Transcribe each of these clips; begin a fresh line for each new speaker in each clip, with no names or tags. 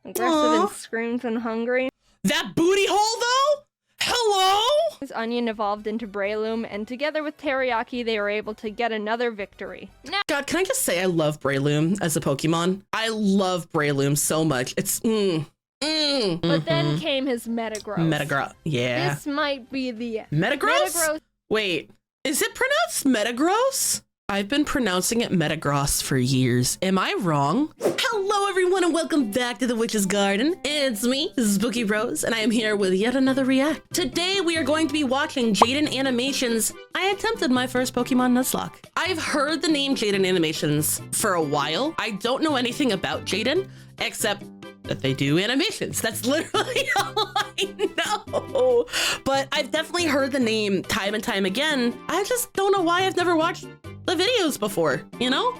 Aggressive and screams and hungry.
That booty hole, though? Hello?
Onion evolved into Breloom, and together with Teriyaki, they were able to get another victory. Now,
God, can I just say I love Breloom as a Pokemon? I love Breloom so much. It's,
But then came his Metagross.
Metagross, yeah.
This might be the end.
Metagross?
Metagross.
Wait, is it pronounced Metagross? I've been pronouncing it Metagross for years. Am I wrong? Hello everyone and welcome back to the Witch's Garden. It's me, Spooky Rose, and I am here with yet another react. Today we are going to be watching Jaiden Animations. I attempted my first Pokemon Nuzlocke. I've heard the name Jaiden Animations for a while. I don't know anything about Jaiden, except that they do animations. That's literally all I know. But I've definitely heard the name time and time again. I just don't know why I've never watched the videos before, you know?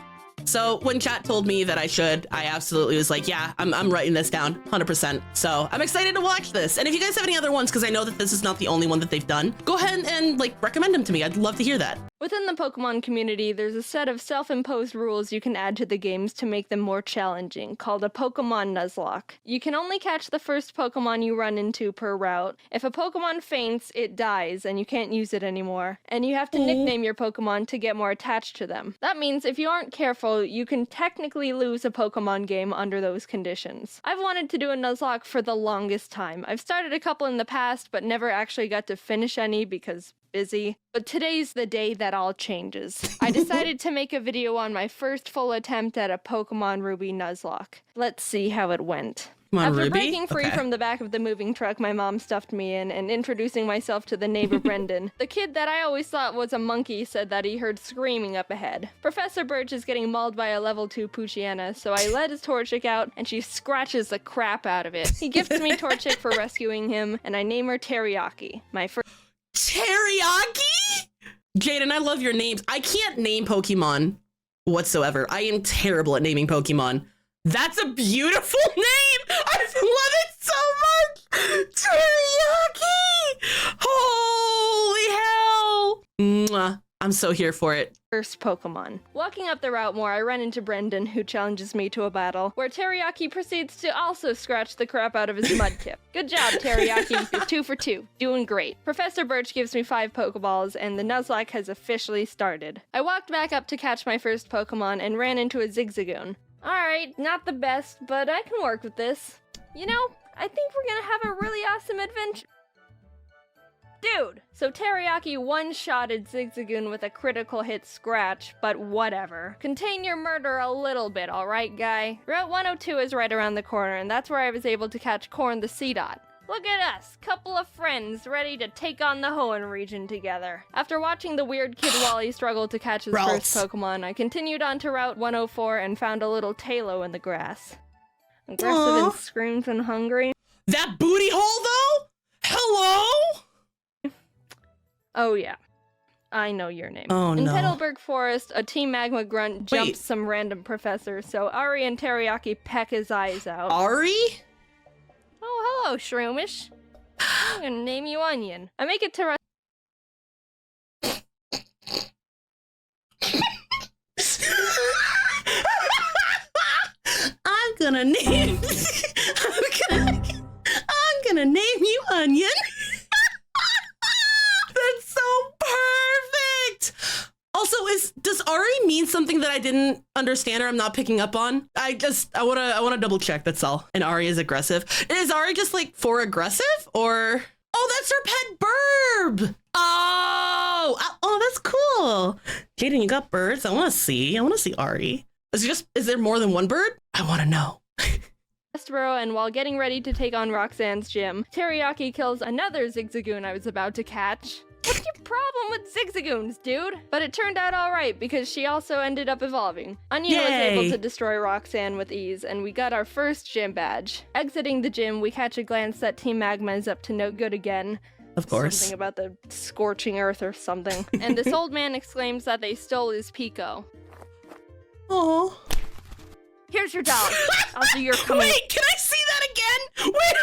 So when chat told me that I should, I absolutely was like, yeah, I'm writing this down 100%. So I'm excited to watch this. And if you guys have any other ones, because I know that this is not the only one that they've done, go ahead and like recommend them to me. I'd love to hear that.
Within the Pokemon community, there's a set of self-imposed rules you can add to the games to make them more challenging, called a Pokemon Nuzlocke. You can only catch the first Pokemon you run into per route. If a Pokemon faints, it dies, and you can't use it anymore. And you have to nickname your Pokemon to get more attached to them. That means if you aren't careful, you can technically lose a Pokemon game under those conditions. I've wanted to do a Nuzlocke for the longest time. I've started a couple in the past, but never actually got to finish any because busy. But today's the day that all changes. I decided to make a video on my first full attempt at a Pokemon Ruby Nuzlocke. Let's see how it went. After
Ruby?
breaking free
Okay.
from the back of the moving truck my mom stuffed me in and introducing myself to the neighbor Brendan, the kid that I always thought was a monkey said that he heard screaming up ahead. Professor Birch is getting mauled by a level 2 Poochyena, so I let his Torchic out and she scratches the crap out of it. He gifts me Torchic for rescuing him, and I name her Teriyaki. My first
Teriyaki? Jaiden, I love your names. I can't name Pokemon whatsoever. I am terrible at naming Pokemon. That's a beautiful name. I love it so much. Teriyaki. Holy hell. Mwah. I'm so here for it.
First Pokemon. Walking up the route more, I run into Brendan, who challenges me to a battle, where Teriyaki proceeds to also scratch the crap out of his Mudkip. Good job, Teriyaki. You're 2 for 2. Doing great. Professor Birch gives me 5 Pokeballs, and the Nuzlocke has officially started. I walked back up to catch my first Pokemon and ran into a Zigzagoon. Alright, not the best, but I can work with this. You know, I think we're gonna have a really awesome adventure. Dude! So Teriyaki one-shotted Zigzagoon with a critical hit scratch, but whatever. Contain your murder a little bit, alright, guy? Route 102 is right around the corner, and that's where I was able to catch Corn the Seedot. Look at us, couple of friends ready to take on the Hoenn region together. After watching the weird kid Wally struggle to catch his first Pokemon, I continued on to Route 104 and found a little Talo in the grass. Aggressive and screams and hungry.
That booty hole, though? Hello?
Oh yeah, I know your name.
Oh,
In
no.
Petalburg Forest, a Team Magma grunt jumps some random professor, so Ari and Teriyaki peck his eyes out.
Ari?
Oh, hello, Shroomish. I'm gonna name you Onion. I make it to
I'm gonna name you Onion. That's so perfect. Also, does Ari mean something that I didn't understand or I'm not picking up on? I wanna double check, that's all. And Ari is aggressive. Is Ari just like for aggressive Or that's her pet bird. Oh, that's cool. Jaiden, you got birds? I wanna see Ari. Is there more than one bird? I wanna know.
Westboro, and while getting ready to take on Roxanne's gym, Teriyaki kills another Zigzagoon I was about to catch. What's your problem with Zigzagoons, dude? But it turned out alright, because she also ended up evolving. Onion was able to destroy Roxanne with ease, and we got our first gym badge. Exiting the gym, we catch a glance that Team Magma is up to no good again.
Of course.
Something about the scorching earth or something. And this old man exclaims that they stole his Pico.
Oh.
Here's your dollar. Also, you're coming.
Wait, can I see that again? Wait.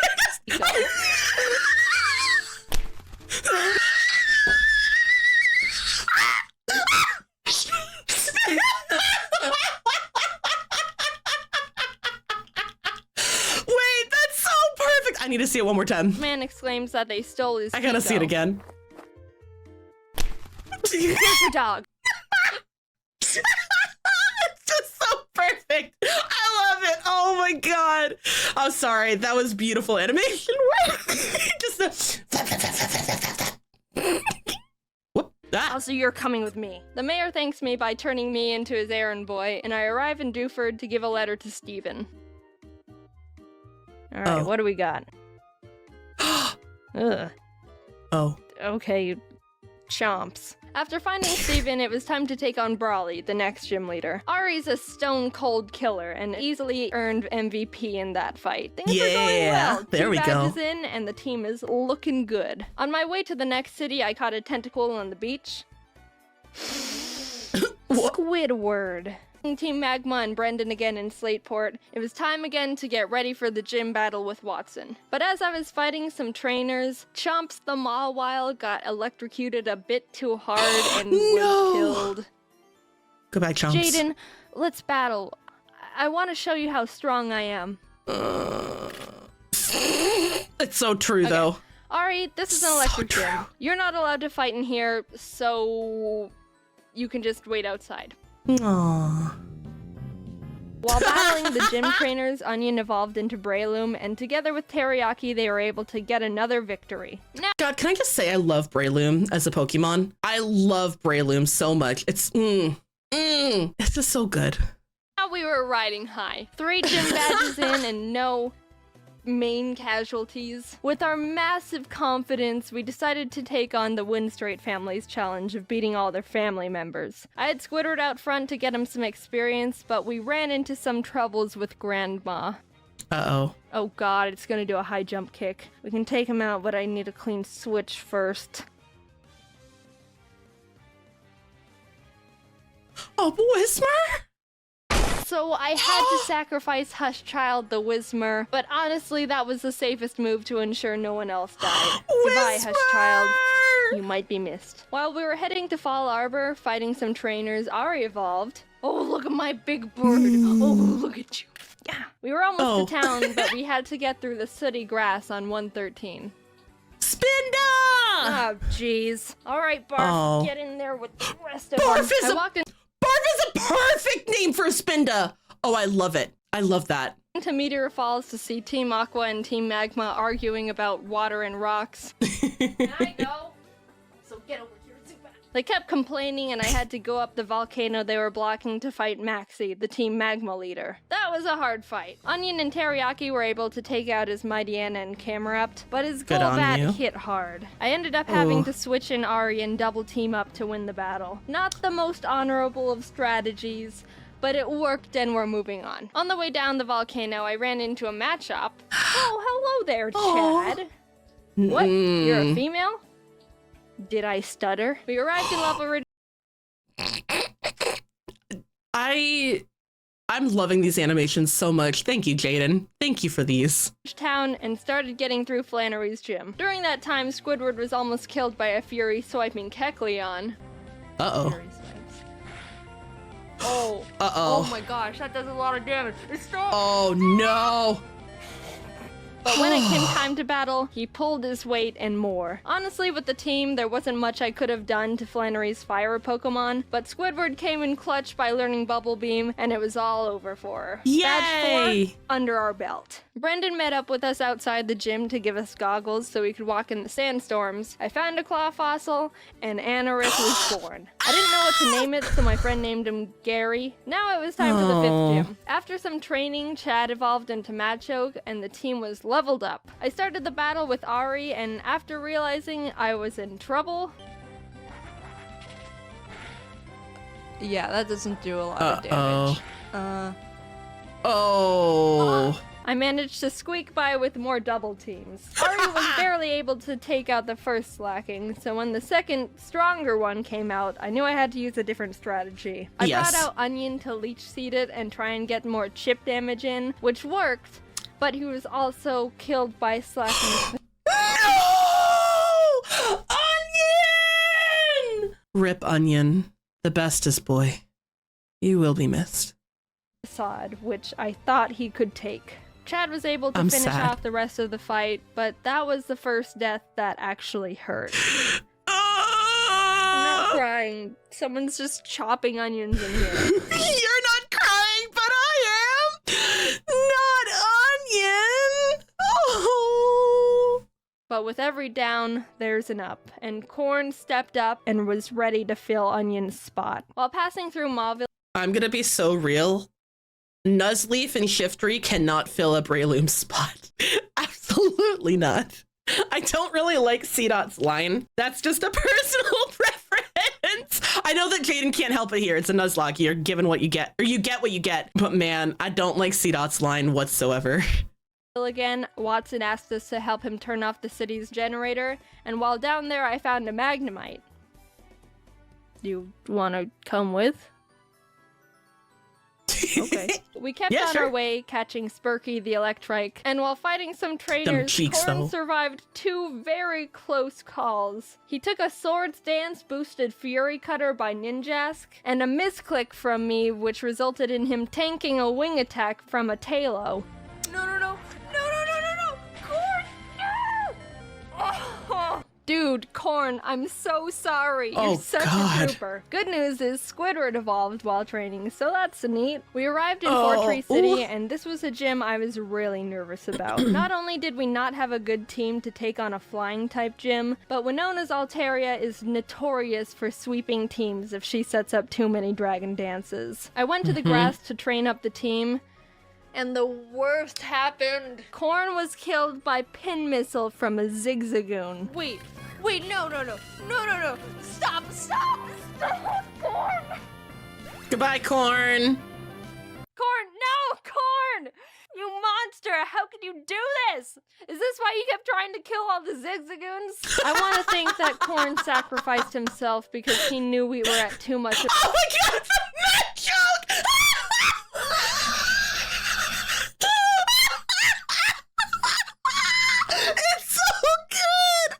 Wait, I need to see it one more time.
Man exclaims that they stole his
I gotta see it again.
Here's the dog.
It's just so perfect. I love it. Oh my god. I'm sorry. That was beautiful animation work. Just Whoop. Ah.
Also, you're coming with me. The mayor thanks me by turning me into his errand boy, and I arrive in Dewford to give a letter to Stephen. Alright, What do we got? Ugh.
Oh.
Okay, chomps. After finding Steven, it was time to take on Brawly, the next gym leader. Ari's a stone-cold killer and easily earned MVP in that fight. Things are going well.
There we go.
2 badges in, and the team is looking good. On my way to the next city, I caught a tentacle on the beach. Squidward. Team Magma and Brendan again in Slateport. It was time again to get ready for the gym battle with Watson. But as I was fighting some trainers, Chomps the Mawile got electrocuted a bit too hard and was killed.
Goodbye, Chomps.
Jaiden, let's battle. I want to show you how strong I am.
It's so true, though.
Ari, this is an electric gym. You're not allowed to fight in here, so you can just wait outside.
Aww.
While battling the gym trainers, Onion evolved into Breloom, and together with Teriyaki, they were able to get another victory. Now,
God, can I just say I love Breloom as a Pokemon? I love Breloom so much. It's it's just so good.
now we were riding high. 3 gym badges in and no main casualties. With our massive confidence, we decided to take on the Winstraight family's challenge of beating all their family members. I had Squidward out front to get him some experience, but we ran into some troubles with Grandma.
Uh-oh.
Oh god, it's gonna do a high jump kick. We can take him out, but I need a clean switch first.
Oh, Whismer?
So I had to sacrifice Hushchild the Whismer, but honestly that was the safest move to ensure no one else died. Goodbye, Hushchild. You might be missed. While we were heading to Fall Arbor, fighting some trainers, Ari evolved. Oh, look at my big bird. Oh, look at you. Yeah. We were almost to town, but we had to get through the sooty grass on 113.
Spinda!
Oh, jeez. All right, Barf, get in there with the rest of
Barf
them.
Barf is a perfect name for a Spinda. Oh, I love it. I love that.
To Meteor Falls to see Team Aqua and Team Magma arguing about water and rocks. I know. So get over here, Zubat. They kept complaining and I had to go up the volcano they were blocking to fight Maxie, the Team Magma leader. That was a hard fight. Onion and Teriyaki were able to take out his Mightyena and Camerupt, but his Golbat hit hard. I ended up having to switch in Ari and double team up to win the battle. Not the most honorable of strategies, but it worked and we're moving on. On the way down the volcano, I ran into a matchup. Oh, hello there, Chad. What? You're a female? Did I stutter? We arrived in Lava
I'm loving these animations so much. Thank you, Jaiden. Thank you for these.
Town and started getting through Flannery's gym. During that time, Squidward was almost killed by a Fury swiping Kecleon.
Uh-oh.
Oh.
Uh-oh.
Oh my gosh, that does a lot of damage. Stop.
Oh no.
But when it came time to battle, he pulled his weight and more. Honestly, with the team, there wasn't much I could have done to Flannery's fire Pokemon, but Squidward came in clutch by learning Bubble Beam, and it was all over for her.
Yay!
Badge 4 under our belt. Brendan met up with us outside the gym to give us goggles so we could walk in the sandstorms. I found a claw fossil, and Anorith was born. I didn't know what to name it, so my friend named him Gary. Now it was time for the 5th gym. After some training, Chad evolved into Machoke, and the team was leveled up. I started the battle with Ari, and after realizing I was in trouble... Yeah, that doesn't do a lot of damage. I managed to squeak by with more double teams. Ari was barely able to take out the first slacking, so when the second, stronger one came out, I knew I had to use a different strategy. I brought out Onion to leech seed it and try and get more chip damage in, which worked, but he was also killed by slacking.
No! Onion! Rip Onion, the bestest boy. You will be missed.
Facade, which I thought he could take. Chad was able to
I'm
finish
sad.
off the rest of the fight, but that was the first death that actually hurt. I'm not crying. Someone's just chopping onions in here.
You're not crying, but I am! Not onion! Oh!
But with every down, there's an up, and Corn stepped up and was ready to fill Onion's spot. While passing through Mauville,
I'm gonna be so real. Nuzleaf and Shiftry cannot fill up Breloom's spot. Absolutely not. I don't really like C-Dot's line. That's just a personal preference. I know that Jaiden can't help it here. It's a Nuzlocke. You're given what you get, or you get what you get. But man, I don't like C-Dot's line whatsoever.
again, Watson asked us to help him turn off the city's generator, and while down there I found a Magnemite. You wanna come with? Okay. We kept on our way, catching Spurky the Electrike, and while fighting some trainers, Corn survived 2 very close calls. He took a Swords Dance boosted Fury Cutter by Ninjask, and a misclick from me, which resulted in him tanking a wing attack from a Talo. No, Corn, no! Oh. Dude, Corn, I'm so sorry. You're such a trooper. Good news is Squidward evolved while training, so that's neat. We arrived in Fortree City, and this was a gym I was really nervous about. Not only did we not have a good team to take on a flying-type gym, but Winona's Altaria is notorious for sweeping teams if she sets up too many dragon dances. I went to the grass to train up the team, and the worst happened. Corn was killed by pin missile from a Zigzagoon. Wait, no. Stop, Corn!
Goodbye, Corn.
Corn, no, Corn! You monster, how could you do this? Is this why you kept trying to kill all the Zigzagoons? I want to think that Corn sacrificed himself because he knew we were at too much of—
Oh my god, that joke! It's so good!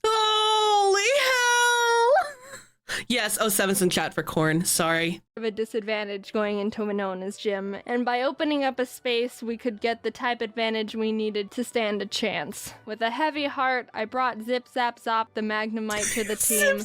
Holy hell! Yes, 07's in chat for Corn, sorry.
of a disadvantage going into Winona's gym, and by opening up a space, we could get the type advantage we needed to stand a chance. With a heavy heart, I brought Zip Zap Zop the Magnemite to the team,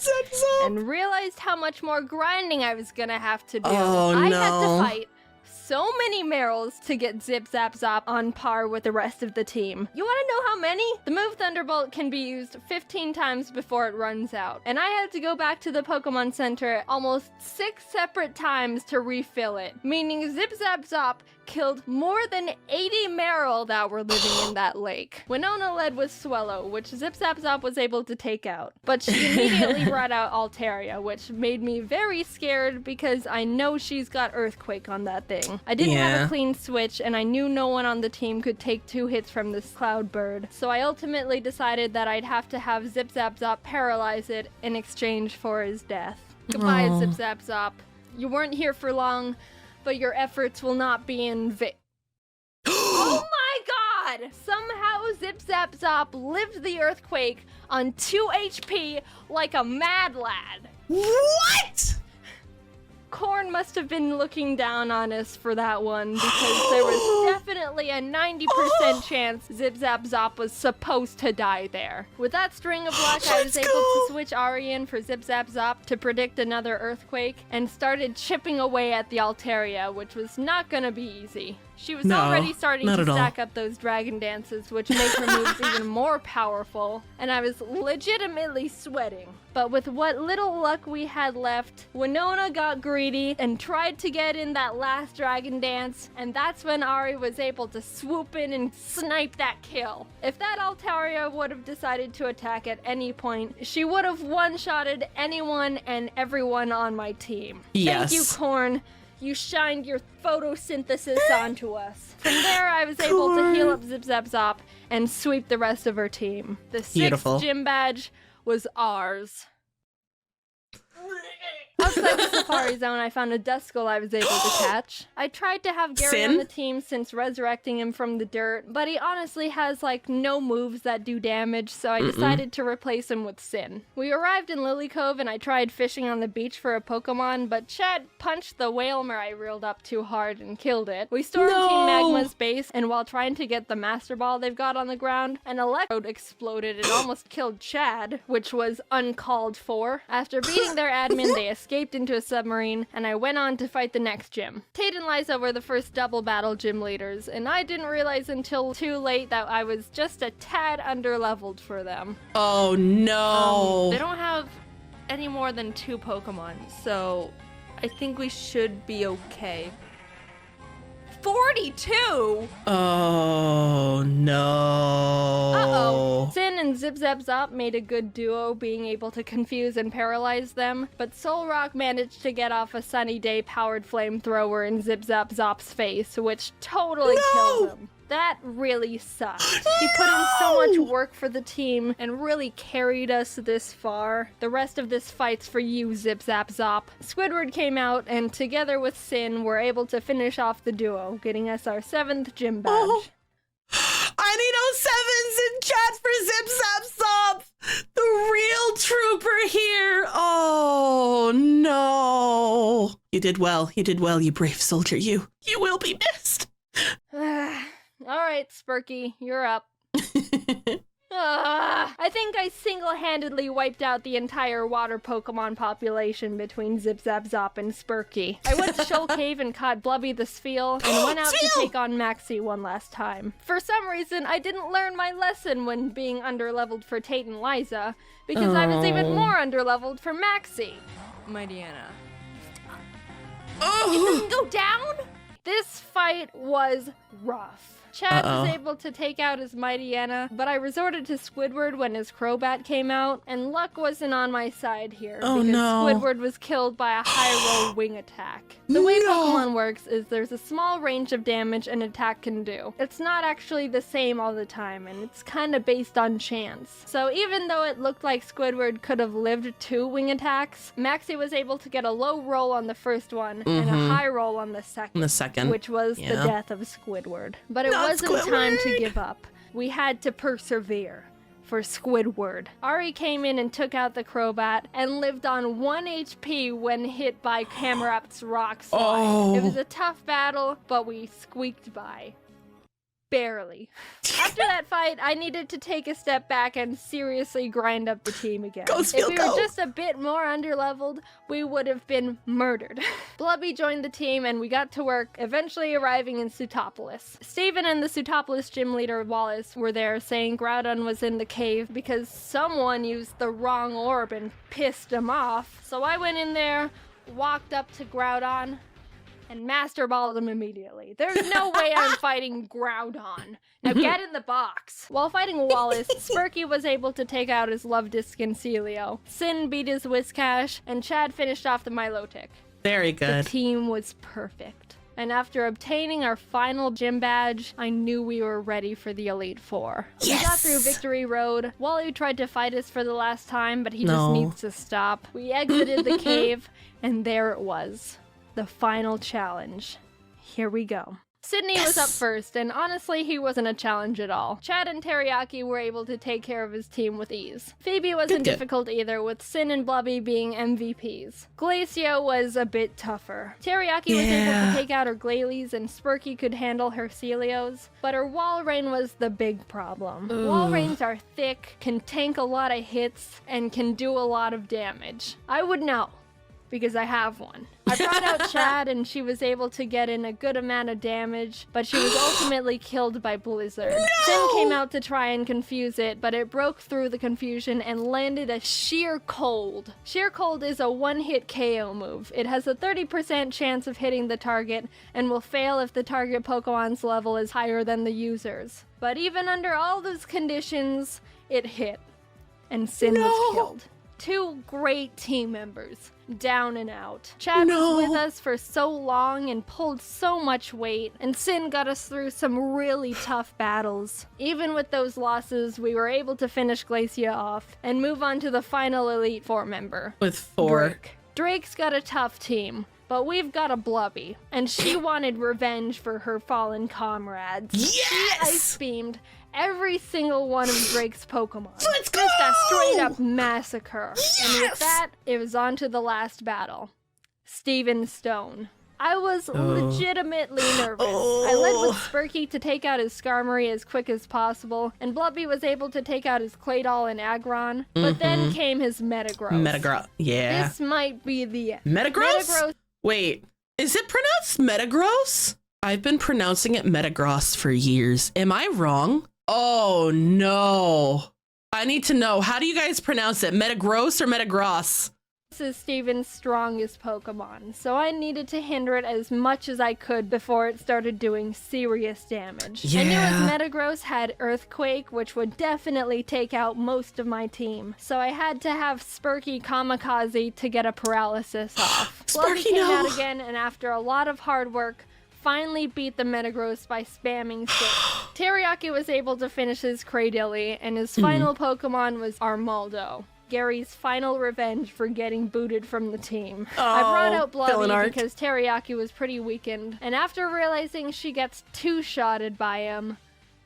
and realized how much more grinding I was gonna have to do. I had to fight so many Merrills to get Zip Zap Zop on par with the rest of the team. You wanna know how many? The move Thunderbolt can be used 15 times before it runs out, and I had to go back to the Pokemon Center almost 6 separate times to refill it, meaning Zip Zap Zop killed more than 80 Marill that were living in that lake. Winona led with Swellow, which Zip Zap Zop was able to take out, but she immediately brought out Altaria, which made me very scared because I know she's got Earthquake on that thing. I didn't have a clean switch, and I knew no one on the team could take 2 hits from this Cloud Bird, so I ultimately decided that I'd have to have Zip Zap Zop paralyze it in exchange for his death. Goodbye, Zip Zap Zop. You weren't here for long, but your efforts will not be in vain. Oh my god! Somehow Zip Zap Zop lived the earthquake on 2 HP like a mad lad.
What?
Corn must have been looking down on us for that one, because there was definitely a 90% chance Zip Zap Zop was supposed to die there. With that string of luck, I was able to switch Ari in for Zip Zap Zop to predict another earthquake, and started chipping away at the Altaria, which was not gonna be easy. She was already starting to stack up those dragon dances, which make her moves even more powerful, and I was legitimately sweating. But with what little luck we had left, Winona got greedy and tried to get in that last dragon dance, and that's when Ari was able to swoop in and snipe that kill. If that Altaria would have decided to attack at any point, she would have one-shotted anyone and everyone on my team. Thank you, Corn. You shined your photosynthesis onto us. From there, I was able to heal up Zip Zap Zop and sweep the rest of her team. The 6th gym badge was ours. Outside the Safari Zone, I found a Duskull I was able to catch. I tried to have Gary on the team since resurrecting him from the dirt, but he honestly has, like, no moves that do damage, so I decided to replace him with Sin. We arrived in Lily Cove, and I tried fishing on the beach for a Pokemon, but Chad punched the Whalmer I reeled up too hard and killed it. We stormed Team Magma's base, and while trying to get the Master Ball they've got on the ground, an electrode exploded and almost killed Chad, which was uncalled for. After beating their admin, they escaped into a submarine, and I went on to fight the next gym. Tate and Liza were the first double battle gym leaders, and I didn't realize until too late that I was just a tad underleveled for them.
Oh no.
They don't have any more than 2 Pokemon, so I think we should be okay. 42?
Oh no.
Uh-oh. Sin and Zip Zap Zop made a good duo, being able to confuse and paralyze them, but Solrock managed to get off a Sunny Day powered flamethrower in Zip Zap Zop's face, which totally killed him. That really sucked. He put in so much work for the team and really carried us this far. The rest of this fight's for you, Zip Zap Zop. Squidward came out, and together with Sin, were able to finish off the duo, getting us our 7th gym badge.
Oh. I need 07s in chat for Zip Zap Zop! The real trooper here! Oh no! You did well, you brave soldier, you. You will be missed!
Alright, Spurky, you're up. I think I single-handedly wiped out the entire water Pokemon population between Zip Zap Zop and Spurky. I went to Shoal Cave and caught Blubby the Spheal, and went out to take on Maxie one last time. For some reason, I didn't learn my lesson when being underleveled for Tate and Liza, because I was even more underleveled for Maxie. Mightyena. It doesn't go down? This fight was rough. Chad was able to take out his Mightyena, but I resorted to Squidward when his Crobat came out, and luck wasn't on my side here, because Squidward was killed by a high-roll wing attack. The way Pokemon works is there's a small range of damage an attack can do. It's not actually the same all the time, and it's kind of based on chance. So even though it looked like Squidward could have lived 2 wing attacks, Maxie was able to get a low roll on the first one, and a high roll on the second. Which was the death of Squidward. But it wasn't time to give up. We had to persevere for Squidward. Ari came in and took out the Crobat and lived on 1 HP when hit by Camerapt's Rock Slide. It was a tough battle, but we squeaked by. Barely. After that fight, I needed to take a step back and seriously grind up the team again. If we were just a bit more underleveled, we would have been murdered. Blubby joined the team and we got to work, eventually arriving in Sutopolis. Steven and the Sutopolis gym leader Wallace were there, saying Groudon was in the cave because someone used the wrong orb and pissed him off. So I went in there, walked up to Groudon, and Master Balled him immediately. There's no way I'm fighting Groudon. Now get in the box. While fighting Wallace, Spurky was able to take out his Love Disc and Celio. Sin beat his Whiscash, and Chad finished off the Milotic.
Very good.
The team was perfect. And after obtaining our final gym badge, I knew we were ready for the Elite Four.
Yes!
We got through Victory Road. Wally tried to fight us for the last time, but he just needs to stop. We exited the cave, and there it was. The final challenge. Here we go. Sydney was up first, and honestly, he wasn't a challenge at all. Chad and Teriyaki were able to take care of his team with ease. Phoebe wasn't difficult either, with Sin and Blubby being MVPs. Glacia was a bit tougher. Teriyaki was able to take out her Glalie, and Spurky could handle her Celios, but her Walrein was the big problem. Walreins are thick, can tank a lot of hits, and can do a lot of damage. I would know, because I have one. I brought out Chad and she was able to get in a good amount of damage, but she was ultimately killed by Blizzard. Sin came out to try and confuse it, but it broke through the confusion and landed a Sheer Cold. Sheer Cold is a one-hit KO move. It has a 30% chance of hitting the target and will fail if the target Pokemon's level is higher than the user's. But even under all those conditions, it hit, and Sin was killed. 2 great team members, down and out. Chad was with us for so long and pulled so much weight, and Sin got us through some really tough battles. Even with those losses, we were able to finish Glacia off and move on to the final Elite Four member.
With 4.
Drake. Drake's got a tough team, but we've got a Blubby, and she wanted revenge for her fallen comrades.
Yes!
She ice beamed every single one of Drake's Pokemon.
Let's go!
Just a straight up massacre.
Yes!
And with that, it was on to the last battle. Steven Stone. I was legitimately nervous. I led with Spurky to take out his Skarmory as quick as possible, and Blubby was able to take out his Claydol and Aggron, but then came his Metagross.
Metagross, yeah.
This might be the end.
Metagross? Wait, is it pronounced Metagross? I've been pronouncing it Metagross for years. Am I wrong? Oh no. I need to know, how do you guys pronounce it? Metagross or Metagross?
This is Steven's strongest Pokemon, so I needed to hinder it as much as I could before it started doing serious damage.
Yeah.
I knew his Metagross had Earthquake, which would definitely take out most of my team, so I had to have Spurky Kamikaze to get a paralysis off. Blubby came out again, and after a lot of hard work, finally beat the Metagross by spamming Stick. Teriyaki was able to finish his Cradily, and his final Pokemon was Armaldo, Gary's final revenge for getting booted from the team. I brought out Blubby because Teriyaki was pretty weakened, and after realizing she gets two-shotted by him,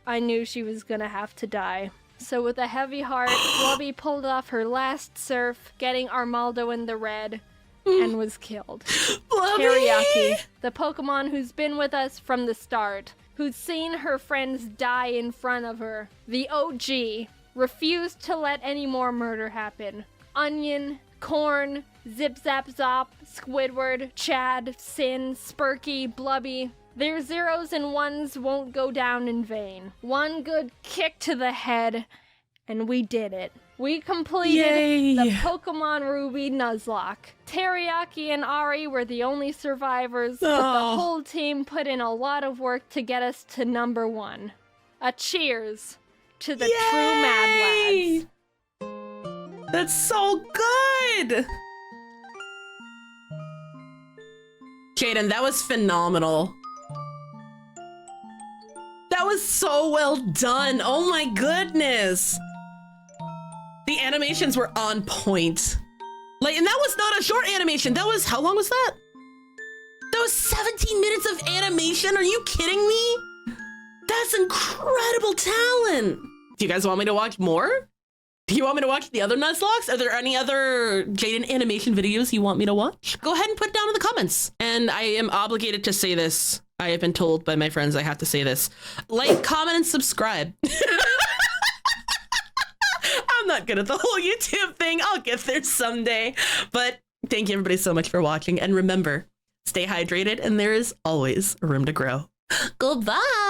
I knew she was gonna have to die. So with a heavy heart, Blubby pulled off her last surf, getting Armaldo in the red, and was killed.
Blubby!
Teriyaki, the Pokemon who's been with us from the start, who's seen her friends die in front of her, the OG, refused to let any more murder happen. Onion, Corn, Zip Zap Zop, Squidward, Chad, Sin, Spurky, Blubby. Their zeros and ones won't go down in vain. One good kick to the head, and we did it. We completed the Pokemon Ruby Nuzlocke. Teriyaki and Ari were the only survivors, but the whole team put in a lot of work to get us to number 1. A cheers to the true Mad Lads.
That's so good! Jaiden, that was phenomenal. That was so well done. Oh my goodness. The animations were on point. Like, and that was not a short animation. That was, how long was that? That was 17 minutes of animation. Are you kidding me? That's incredible talent. Do you guys want me to watch more? Do you want me to watch the other Nuzlocks? Are there any other Jaiden animation videos you want me to watch? Go ahead and put it down in the comments. And I am obligated to say this. I have been told by my friends I have to say this. Like, comment, and subscribe. I'm not good at the whole YouTube thing. I'll get there someday. But thank you everybody so much for watching. And remember, stay hydrated and there is always room to grow. Goodbye.